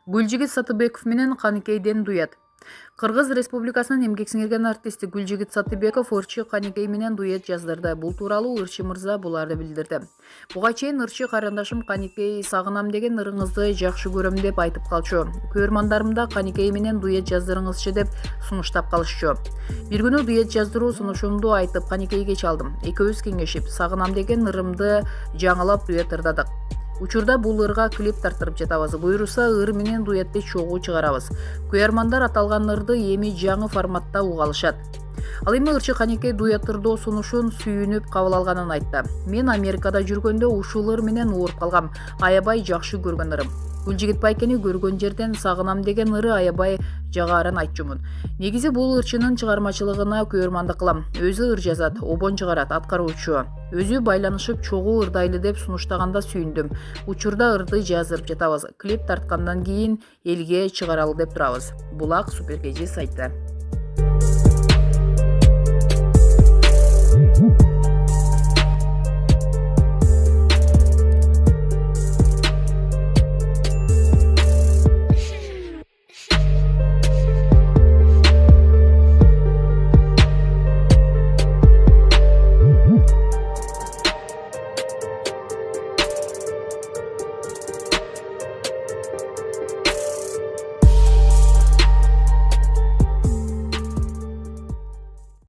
Гүлжигит Сатыбеков менен Каникейден дуэт. Кыргыз Республикасынын эмгек сиңирген артисти Гүлжигит Сатыбеков ырчы Каникей менен дуэт жаздырды. Бул тууралуу ырчы мырза буларды билдирди. Буга чейин ырчы карындашым Каникей сагынам деген ырыңызды жакшы көрөм деп айтып калчу. Көрмандарымда Каникей менен дуэт жаздырыңызчы деп сунуштап калышчу. Бир күнү дуэт жаздыруу сунушумду айтып Каникейге чалдым. Экөөбүз кеңешип сагынам деген ырымды жаңылап дуэт ырдадык. Учурда бул ырга клип тартырып жатабыз. Буйруса ыр менен дуэтти чогуу чыгарабыз. Көрмандар аталган ырды эми жаңы форматта уга алышат. Ал эми ырчы Каникей дуэт ырдоо сунушун сүйүнүп кабыл алганын айтты. Мен Америкада жүргөндө ушул ыр менен ууруп калгам. Аябай жакшы көргөн ырым. Гүлжигит байкени көргөн жерден сагынам деген ыры аябай жагарын айтчумун. Негизи бул ырчынын чыгармачылыгына көрмандык кылам. Өзү ыр жазат, обон чыгарат, аткаруучу. Өзү байланышып чогуу ырдайлы деп сунуштаганда сүйүндүм. Учурда ырды жаздырып жатабыз. Клип тарткандан кийин элге чыгаралы деп турабыз. Булак Супер KG сайты.